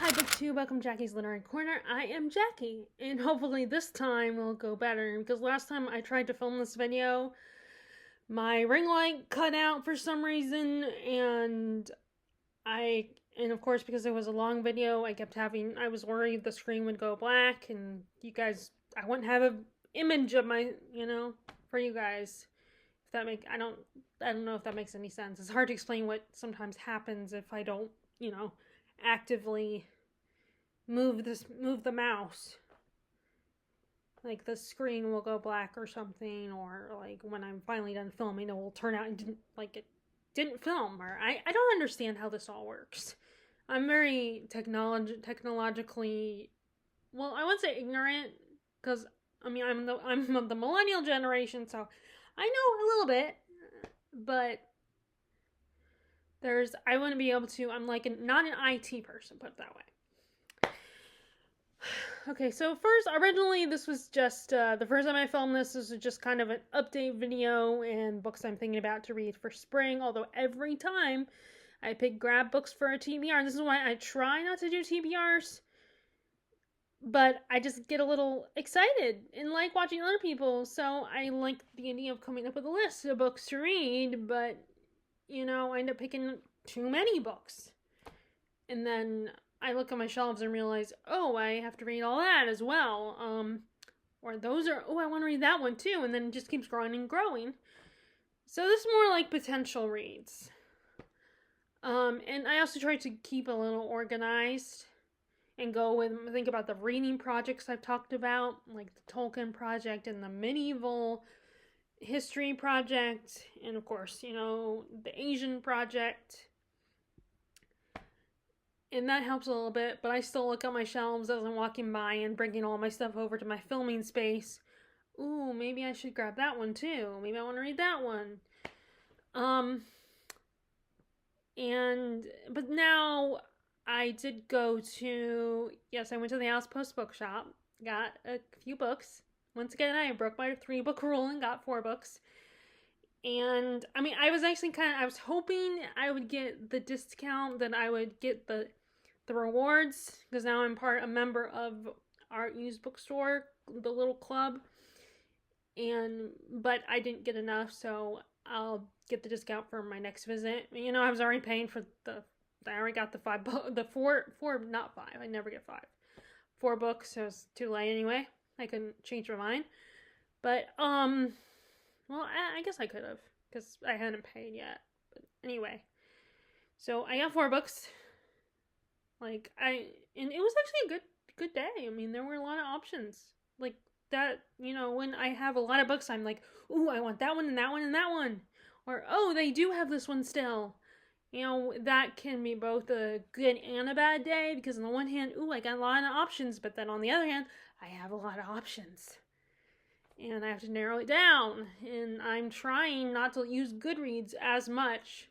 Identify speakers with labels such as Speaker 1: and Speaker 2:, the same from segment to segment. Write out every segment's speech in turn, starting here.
Speaker 1: Hi BookTube, welcome to Jackie's Literary Corner. I am Jackie, and hopefully this time will go better, because last time I tried to film this video, my ring light cut out for some reason, and of course because it was a long video, I was worried the screen would go black, and I wouldn't have an image of for you guys. If that I don't know if that makes any sense. It's hard to explain what sometimes happens if I don't, actively move the mouse. Like the screen will go black or something, or like when I'm finally done filming, it will turn out and it didn't film, or I don't understand how this all works. I'm very technologically, well, I wouldn't say ignorant, because I'm of the millennial generation, so I know a little bit, but I wouldn't be able to. I'm like not an IT person, put it that way. Okay, so originally this was just, the first time I filmed this was just kind of an update video and books I'm thinking about to read for spring, although every time I grab books for a TBR, and this is why I try not to do TBRs, but I just get a little excited and like watching other people, so I like the idea of coming up with a list of books to read, but, I end up picking too many books. And then I look at my shelves and realize, oh, I have to read all that as well. Or I want to read that one too. And then it just keeps growing and growing. So this is more like potential reads. And I also try to keep a little organized and think about the reading projects I've talked about, like the Tolkien project and the medieval history project. And of course, the Asian project. And that helps a little bit, but I still look at my shelves as I'm walking by and bringing all my stuff over to my filming space. Ooh, maybe I should grab that one too. Maybe I want to read that one. But now I did go to, yes, I went to the Outpost bookshop, got a few books. Once again, I broke my 3-book rule and got 4 books. And, I was actually I was hoping I would get the discount, that I would get the rewards, because now I'm a member of our used bookstore, the little club, but I didn't get enough, so I'll get the discount for my next visit. I was already paying for I already got the 5 the 4, not 5, I never get 5. 4 books, so it's too late anyway. I couldn't change my mind. But, well, I guess I could have, because I hadn't paid yet. But anyway, so I got 4 books. And it was actually a good day. There were a lot of options. Like that, when I have a lot of books, I'm like, ooh, I want that one and that one and that one. Or, oh, they do have this one still. That can be both a good and a bad day, because on the one hand, ooh, I got a lot of options, but then on the other hand, I have a lot of options. And I have to narrow it down. And I'm trying not to use Goodreads as much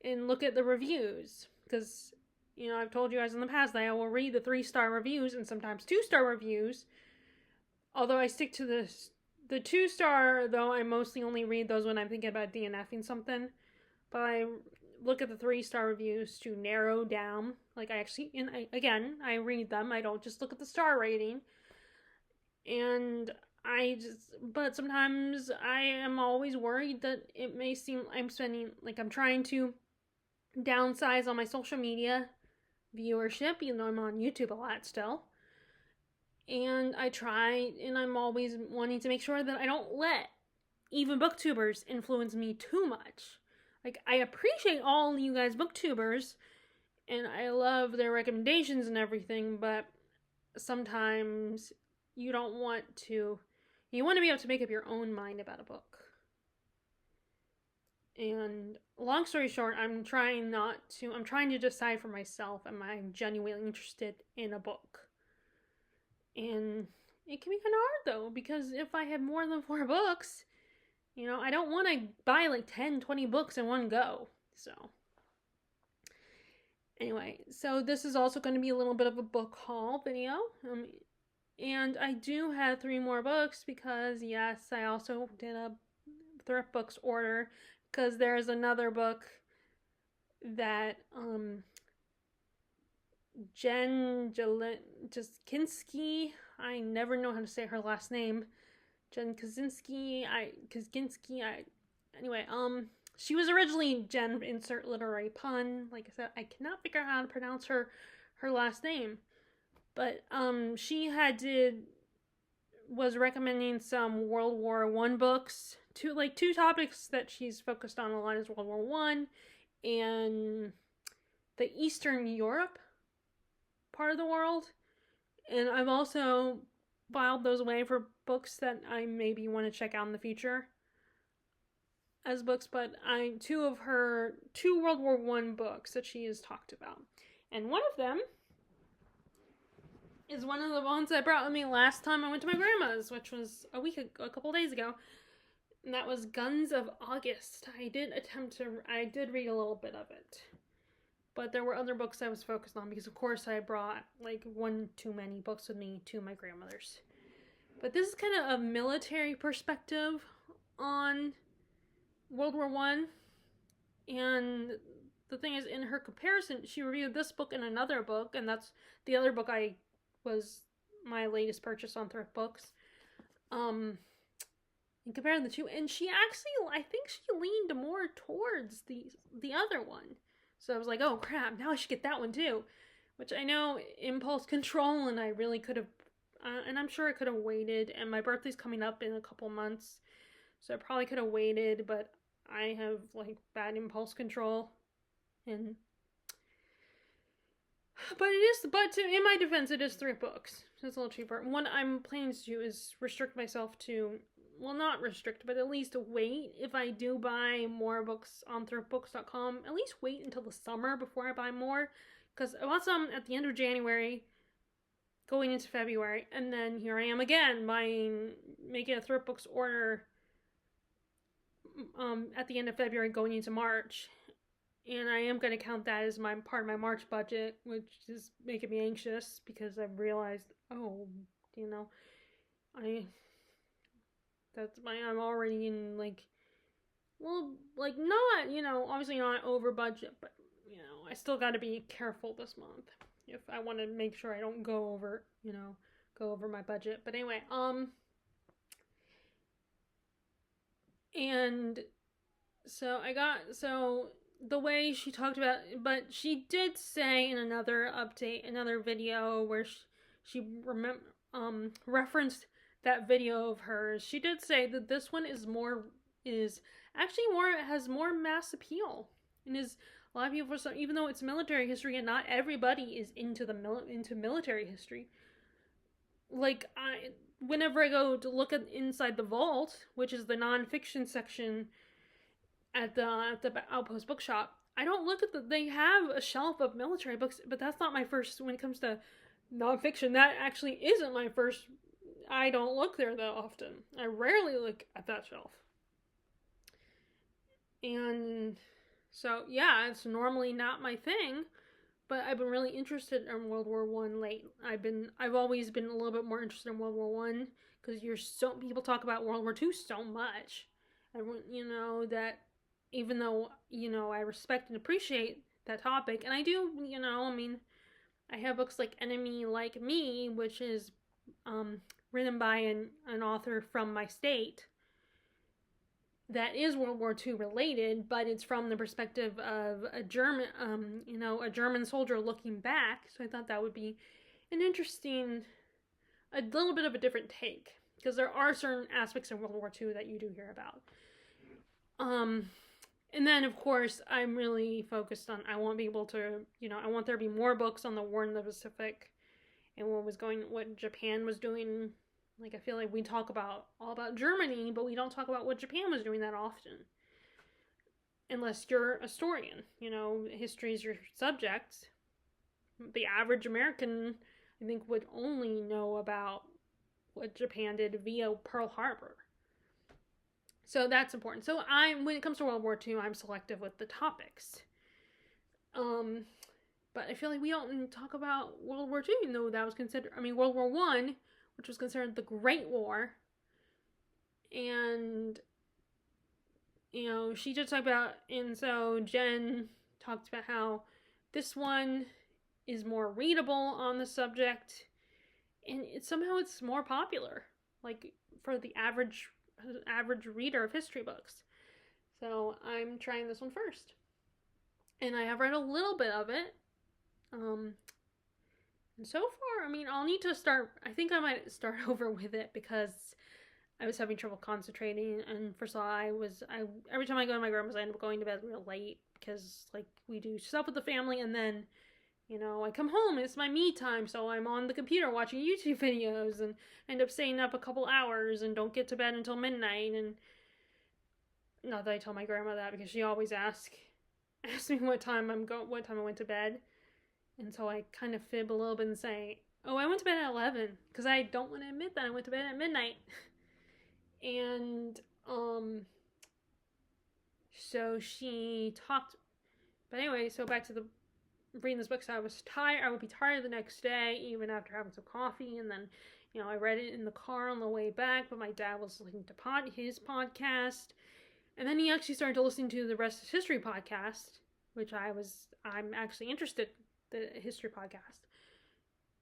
Speaker 1: and look at the reviews. Because, I've told you guys in the past that I will read the 3-star reviews and sometimes 2-star reviews. Although I stick to the 2-star, though I mostly only read those when I'm thinking about DNFing something. But I look at the 3-star reviews to narrow down. Like I read them. I don't just look at the star rating. And but sometimes I am always worried that it may seem I'm trying to downsize on my social media viewership, even though I'm on YouTube a lot still. And I'm always wanting to make sure that I don't let even booktubers influence me too much. Like, I appreciate all you guys booktubers, and I love their recommendations and everything, but sometimes you want to be able to make up your own mind about a book. And long story short, I'm trying to decide for myself, am I genuinely interested in a book? And it can be kind of hard, though, because if I have more than 4 books, I don't want to buy like 10, 20 books in one go. So anyway, so this is also going to be a little bit of a book haul video. And I do have 3 more books, because yes, I also did a thrift books order, because there's another book that Jen Jaskinsky. I never know how to say her last name. Jen Kaczynski. Anyway, she was originally Jen, insert literary pun. Like I said, I cannot figure out how to pronounce her last name. But she was recommending some World War I books. Two topics that she's focused on a lot is World War I and the Eastern Europe part of the world. And I've also filed those away for books that I maybe want to check out in the future as books, but two World War I books that she has talked about. And one of them is one of the ones I brought with me last time I went to my grandma's, which was a couple days ago. And that was Guns of August. I did read a little bit of it. But there were other books I was focused on because, of course, I brought like one too many books with me to my grandmother's. But this is kind of a military perspective on World War I. And the thing is, in her comparison, she reviewed this book and another book, and that's the other book was my latest purchase on Thrift Books. And comparing the two, and I think she leaned more towards the other one. So I was like, oh crap, now I should get that one too. Which I know, impulse control, and I really could have, and I'm sure I could have waited, and my birthday's coming up in a couple months, so I probably could have waited, but I have like bad impulse control, and in my defense, it is 3 books, so it's a little cheaper. What I'm planning to do is restrict myself to, well, not restrict, but at least wait. If I do buy more books on thriftbooks.com, at least wait until the summer before I buy more. Because I bought some at the end of January, going into February, and then here I am again making a Thrift Books order at the end of February going into March. And I am going to count that as part of my March budget, which is making me anxious because I've realized, I'm already in not, obviously not over budget, but, I still got to be careful this month if I want to make sure I don't go over my budget. But anyway, and so the way she talked about, but she did say in another video where she referenced that video of hers, she did say that this one has more mass appeal, and is a lot of people, even though it's military history and not everybody is into military history. Like, whenever I go to look at Inside the Vault, which is the nonfiction section at the Outpost Bookshop, I don't look at they have a shelf of military books, but that's not my first. When it comes to nonfiction, that actually isn't my first. I don't look there that often. I rarely look at that shelf. And so, yeah, it's normally not my thing, but I've been really interested in World War I late. I've always been a little bit more interested in World War I because people talk about World War II so much. That even though, I respect and appreciate that topic, and I do, I have books like Enemy Like Me, which is written by an author from my state that is World War II related, but it's from the perspective of a German soldier looking back. So I thought that would be an interesting, a little bit of a different take, because there are certain aspects of World War II that you do hear about. And then, of course, I'm really focused on, I want there to be more books on the war in the Pacific and what Japan was doing. Like, I feel like we talk all about Germany, but we don't talk about what Japan was doing that often. Unless you're a historian, history is your subject. The average American, I think, would only know about what Japan did via Pearl Harbor. So that's important. So when it comes to World War II, I'm selective with the topics. But I feel like we don't talk about World War II, even though that was considered, World War I, which was considered the Great War. And, she did talk about, and so Jen talked about how this one is more readable on the subject, and somehow it's more popular, like for the average reader of history books. So I'm trying this one first, and I have read a little bit of it. And so far, I mean, I'll need to start. I think I might start over with it because I was having trouble concentrating, and first of all, every time I go to my grandma's, I end up going to bed real late because like we do stuff with the family, and then I come home and it's my me time, so I'm on the computer watching YouTube videos and end up staying up a couple hours and don't get to bed until midnight. And not that I tell my grandma that because she always asks me what time I went to bed, and so I kind of fib a little bit and say, "Oh, I went to bed at 11," because I don't want to admit that I went to bed at midnight. And so she talked, but anyway, so back to the reading this book. So I was tired. I would be tired the next day, even after having some coffee. And then, I read it in the car on the way back. But my dad was listening to his podcast, and then he actually started to listen to the Rest is History podcast, which I'm actually interested in the history podcast.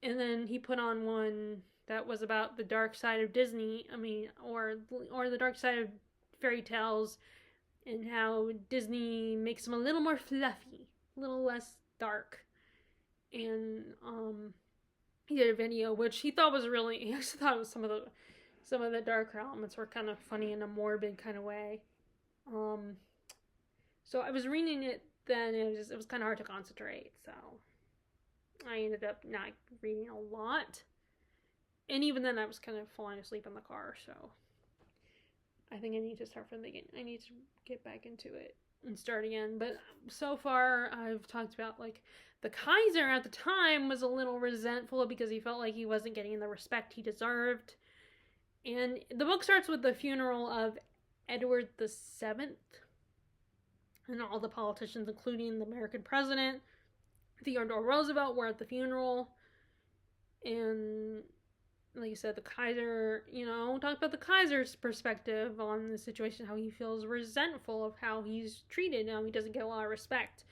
Speaker 1: And then he put on one that was about the dark side of Disney. I mean, or the dark side of fairy tales, and how Disney makes them a little more fluffy, a little less dark. And he did a video which he thought was he actually thought it was some of the darker elements were kind of funny in a morbid kind of way. So I was reading it then, and it was kind of hard to concentrate, so I ended up not reading a lot. And even then I was kind of falling asleep in the car, so I think I need to start from the beginning. I need to get back into it and start again. But so far, I've talked about, like, the Kaiser at the time was a little resentful because he felt like he wasn't getting the respect he deserved. And the book starts with the funeral of Edward VII. And all the politicians, including the American president, Theodore Roosevelt, were at the funeral. And like you said, the Kaiser, talk about the Kaiser's perspective on the situation, how he feels resentful of how he's treated, how he doesn't get a lot of respect.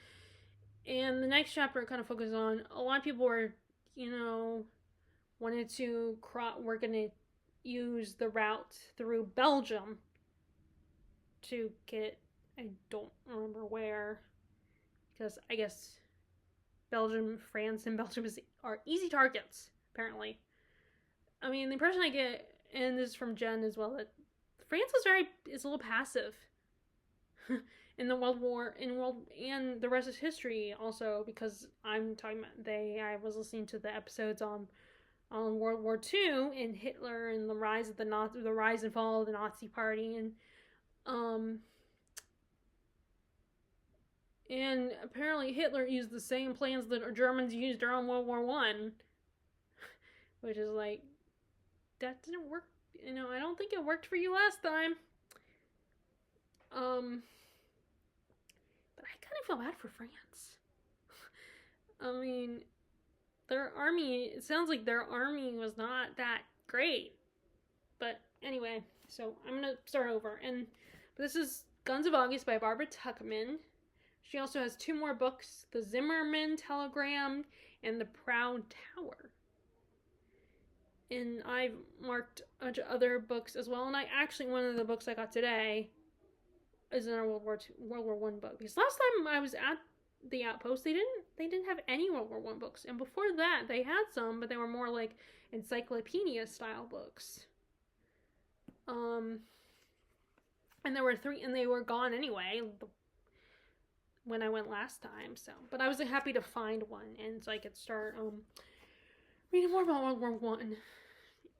Speaker 1: And the next chapter kind of focuses on, a lot of people were, wanted to, we're going to use the route through Belgium to get, I don't remember where, because I guess France and Belgium are easy targets, apparently. I mean, the impression I get, and this is from Jen as well, that France is a little passive in the World War, and the rest is history also, because I'm talking about, I was listening to the episodes on World War II and Hitler and the rise and fall of the Nazi Party, and apparently Hitler used the same plans that Germans used during World War I, which is like, that didn't work. I don't think it worked for you last time. But I kind of feel bad for France. I mean, it sounds like their army was not that great. But anyway, so I'm going to start over. And this is Guns of August by Barbara Tuchman. She also has 2 more books, The Zimmerman Telegram and The Proud Tower. And I've marked a bunch of other books as well. And one of the books I got today is another World War I book. Because last time I was at the Outpost, they didn't have any World War I books. And before that, they had some, but they were more like encyclopedia style books. And there were 3, and they were gone anyway when I went last time. So, but I was happy to find one, and so I could start reading more about World War I.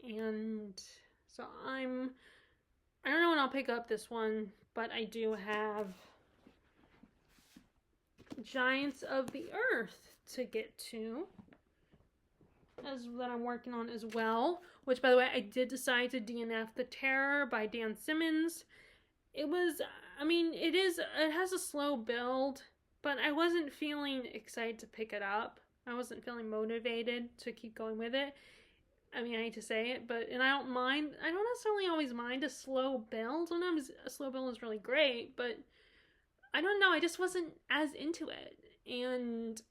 Speaker 1: And so I don't know when I'll pick up this one, but I do have Giants of the Earth to get to, that I'm working on as well, which, by the way, I did decide to DNF The Terror by Dan Simmons. It has a slow build, but I wasn't feeling excited to pick it up. I wasn't feeling motivated to keep going with it. I mean, I hate to say it, and I don't necessarily always mind a slow build. Sometimes a slow build is really great, but I don't know, I just wasn't as into it. And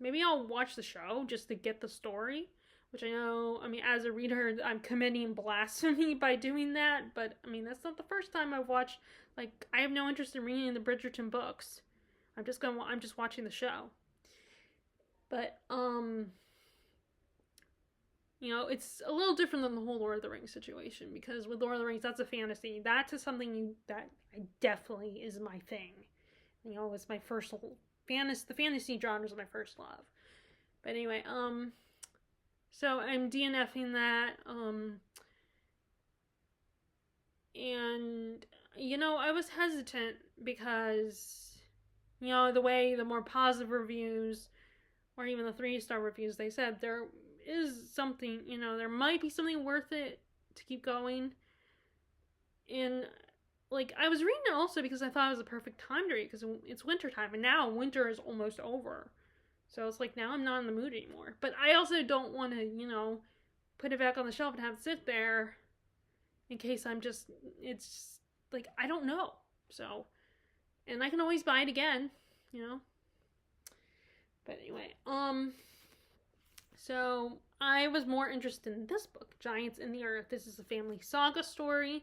Speaker 1: Maybe I'll watch the show just to get the story, which I know, I mean, as a reader, I'm committing blasphemy by doing that, but I mean, that's not the first time I've watched, like, I have no interest in reading the Bridgerton books. I'm just watching the show. But, it's a little different than the whole Lord of the Rings situation, because with Lord of the Rings, that's a fantasy. That is something that I definitely is my thing. It's my first the fantasy genre is my first love. But anyway, so I'm DNFing that, and, I was hesitant because, the more positive reviews, or even the 3-star reviews, they said there is something, there might be something worth it to keep going. And, like, I was reading it also because I thought it was the perfect time to read, because it's wintertime, and now winter is almost over. So it's like, now I'm not in the mood anymore. But I also don't want to, put it back on the shelf and have it sit there in case it's like, I don't know. So, and I can always buy it again, But anyway, so I was more interested in this book, Giants in the Earth. This is a family saga story.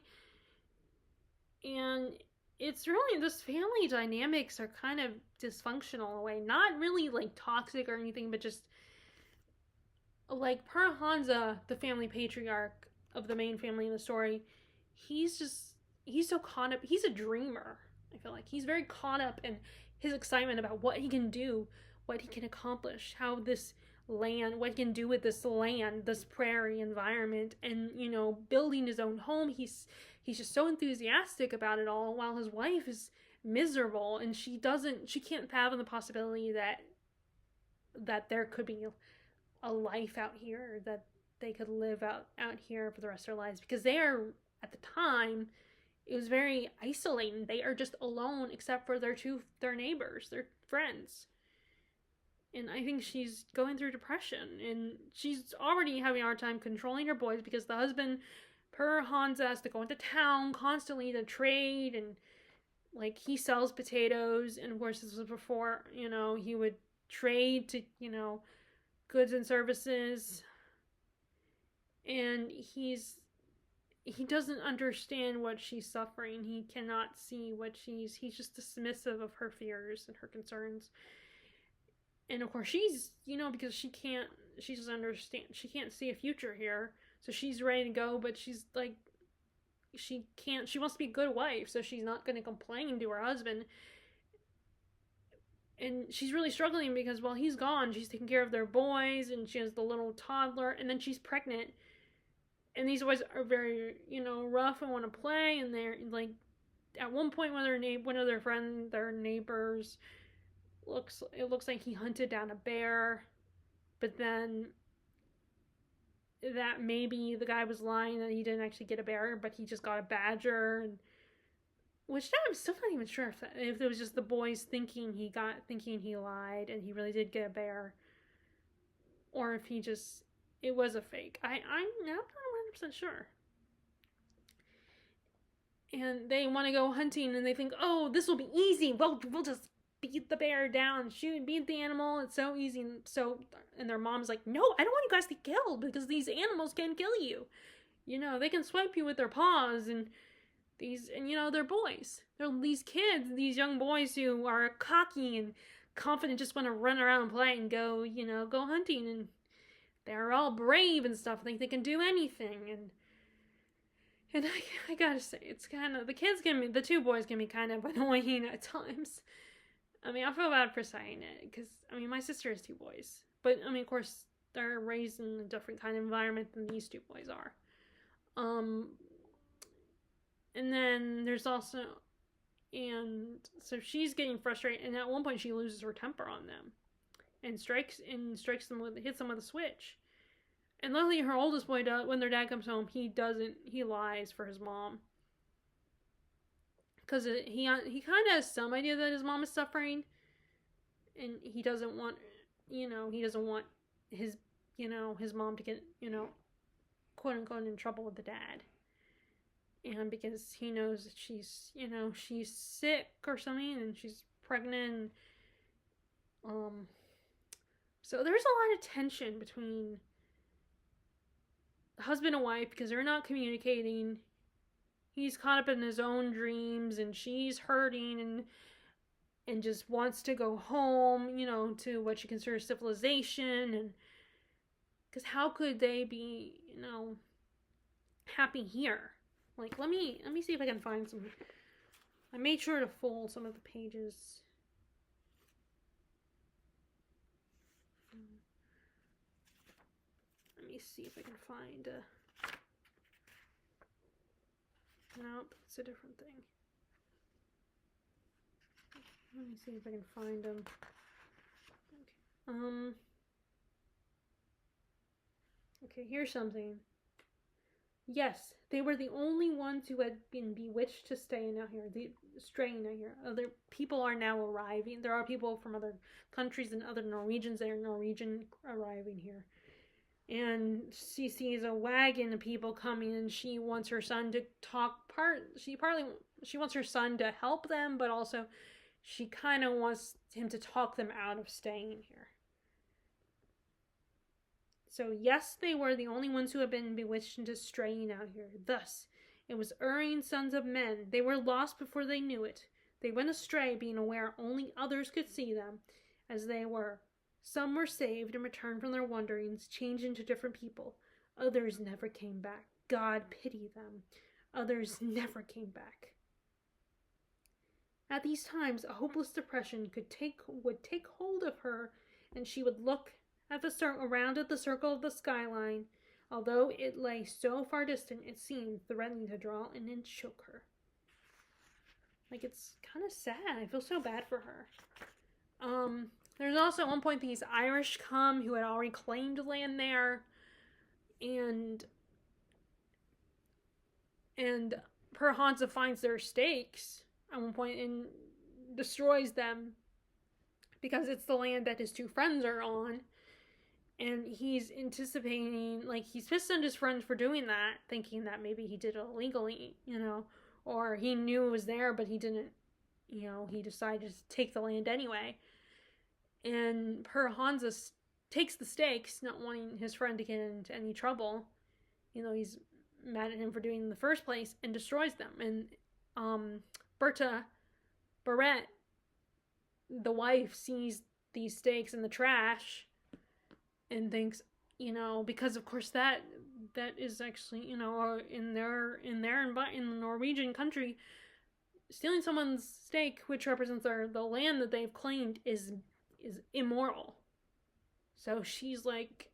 Speaker 1: And it's really, this family dynamics are kind of dysfunctional in a way. Not really like toxic or anything, but just like Hansa, the family patriarch of the main family in the story, he's so caught up. He's a dreamer. I feel like he's very caught up in his excitement about what he can do, what he can accomplish, how this land, what he can do with this land, this prairie environment, and building his own home. He's just so enthusiastic about it all, while his wife is miserable, and she can't fathom the possibility that there could be a life out here, that they could live out here for the rest of their lives, because they are, at the time, it was very isolating. They are just alone except for their neighbors, their friends. And I think she's going through depression, and she's already having a hard time controlling her boys, because the husband, per Hansa, has to go into town constantly to trade, and like, he sells potatoes, and of course this was before, he would trade to, goods and services, and he doesn't understand what she's suffering. He cannot see he's just dismissive of her fears and her concerns. And of course she's, because she doesn't understand, she can't see a future here, so she's ready to go, but she's like, she wants to be a good wife, so she's not going to complain to her husband. And she's really struggling because while he's gone, she's taking care of their boys, and she has the little toddler, and then she's pregnant. And these boys are very, rough and want to play, and they're like, at one point, one of their neighbors, it looks like he hunted down a bear, but then that maybe the guy was lying, that he didn't actually get a bear, but he just got a badger, and which I'm still not even sure if it was just the boys thinking he lied and he really did get a bear, or if it was a fake. I'm not 100% sure. And they want to go hunting, and they think, oh, this will be easy. We'll just beat the bear down, beat the animal. It's so easy. And their mom's like, no, I don't want you guys to get killed, because these animals can kill you. They can swipe you with their paws, and they're boys. They're these kids, these young boys who are cocky and confident, just want to run around and play and go hunting, and they're all brave and stuff, think they can do anything. And I gotta say, it's kind of, the two boys can be kind of annoying at times. I mean, I feel bad for saying it, because, my sister has two boys. But, of course, they're raised in a different kind of environment than these two boys are. And then there's also, and so she's getting frustrated, and at one point she loses her temper on them, and hits them with a switch. And luckily her oldest boy when their dad comes home, he lies for his mom. Because he kind of has some idea that his mom is suffering, and he doesn't want his, his mom to get, quote unquote, in trouble with the dad. And because he knows that she's sick or something, and she's pregnant, So there's a lot of tension between husband and wife because they're not communicating. He's caught up in his own dreams, and she's hurting and just wants to go home, to what she considers civilization. And because how could they be, happy here? Like, let me see if I can find some. I made sure to fold some of the pages. Let me see if I can find nope, it's a different thing. Let me see if I can find them. Okay. Okay, here's something. Yes, they were the only ones who had been bewitched to stay out here, straying out here. Other people are now arriving. There are people from other countries and other Norwegians that are Norwegian arriving here. And she sees a wagon of people coming, and she wants her son to she wants her son to help them, but also she kind of wants him to talk them out of staying here. So yes, they were the only ones who had been bewitched into straying out here. Thus, it was erring sons of men. They were lost before they knew it. They went astray, being aware only others could see them as they were. Some were saved and returned from their wanderings, changed into different people. Others never came back. God pity them. Others never came back. At these times, a hopeless depression would take hold of her, and she would look around at the circle of the skyline. Although it lay so far distant, it seemed threatening to draw in and choke her. Like, it's kind of sad. I feel so bad for her. There's also at one point these Irish come who had already claimed land there, and Per Hansa finds their stakes at one point and destroys them because it's the land that his two friends are on. And he's anticipating, like, he's pissed at his friends for doing that, thinking that maybe he did it illegally, or he knew it was there, but he didn't, he decided to take the land anyway. And Per Hansa takes the stakes, not wanting his friend to get into any trouble. He's mad at him for doing it in the first place, and destroys them. And Barrett, the wife, sees these stakes in the trash and thinks, because of course that is actually, in the Norwegian country, stealing someone's stake, which represents the land that they've claimed, is immoral. So she's like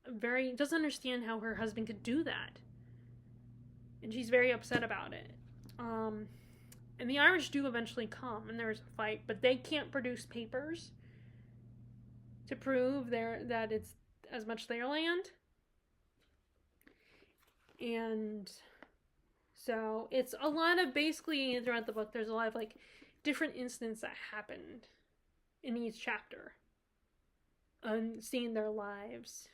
Speaker 1: doesn't understand how her husband could do that, and she's very upset about it. And the Irish do eventually come, and there's a fight, but they can't produce papers to prove that it's as much their land. And so it's a lot of, basically throughout the book, there's a lot of like different incidents that happened in each chapter, and seeing their lives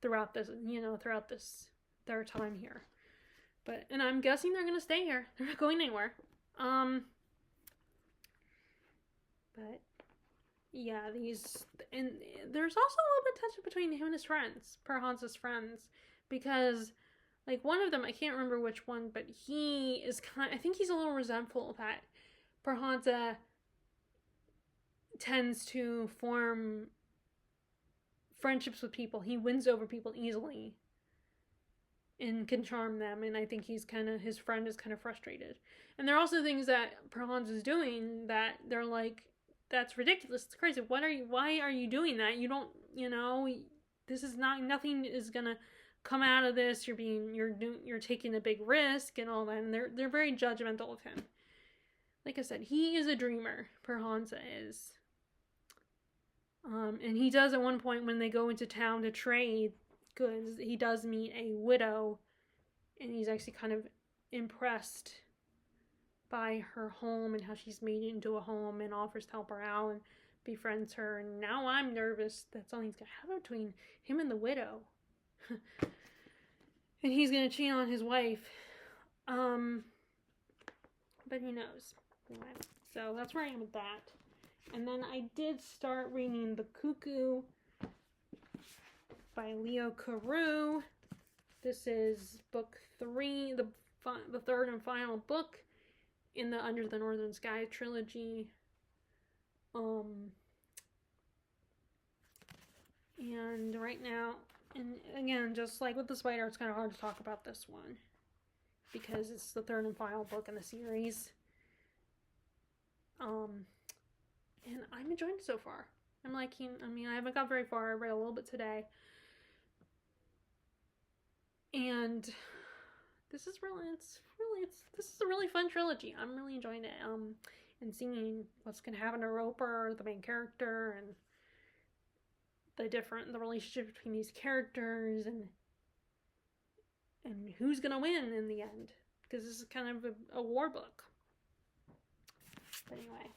Speaker 1: throughout their time here. And I'm guessing they're gonna stay here. They're not going anywhere. But yeah, and there's also a little bit of tension between him and his friends, Per Hansa's friends, because like one of them, I can't remember which one, but he is I think he's a little resentful that Per Hansa tends to form friendships with people. He wins over people easily and can charm them, and I think his friend is kind of frustrated. And there are also things that Per Hansa is doing that they're like, that's ridiculous, it's crazy, why are you doing that? You don't, this is nothing is gonna come out of this, you're taking a big risk and all that, and they're very judgmental of him. Like I said, he is a dreamer, Per Hansa is. And he does at one point, when they go into town to trade goods, he does meet a widow, and he's actually kind of impressed by her home and how she's made it into a home, and offers to help her out and befriends her. And now I'm nervous that something's gonna happen between him and the widow. And he's gonna cheat on his wife. But who knows? Anyway, so that's where I am with that. And then I did start reading The Cuckoo by Leo Carew. This is book 3, the third and final book in the Under the Northern Sky trilogy. And right now, and again, just like with the spider, it's kind of hard to talk about this one because it's the third and final book in the series. And I'm enjoying it so far. I'm liking, I mean, I haven't got very far. I read a little bit today. And this is a really fun trilogy. I'm really enjoying it. And seeing what's going to happen to Roper, the main character, and the relationship between these characters, and who's going to win in the end. Because this is kind of a war book. But anyway.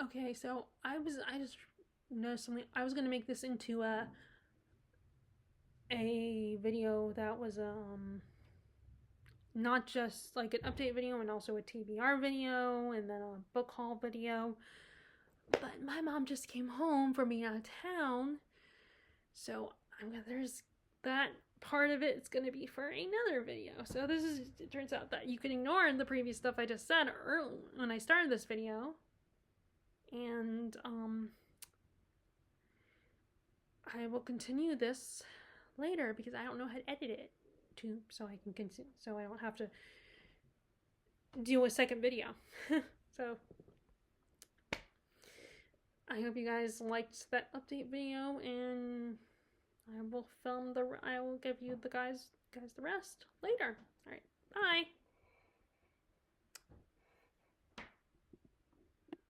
Speaker 1: Okay, so I just noticed something. I was gonna make this into a video that was not just like an update video and also a TBR video and then a book haul video. But my mom just came home from being out of town, so there's that part of it's going to be for another video. So it turns out that you can ignore the previous stuff I just said early when I started this video. And I will continue this later because I don't know how to edit it so I can continue, so I don't have to do a second video. So I hope you guys liked that update video, and I will give you the guys the rest later. All right, bye.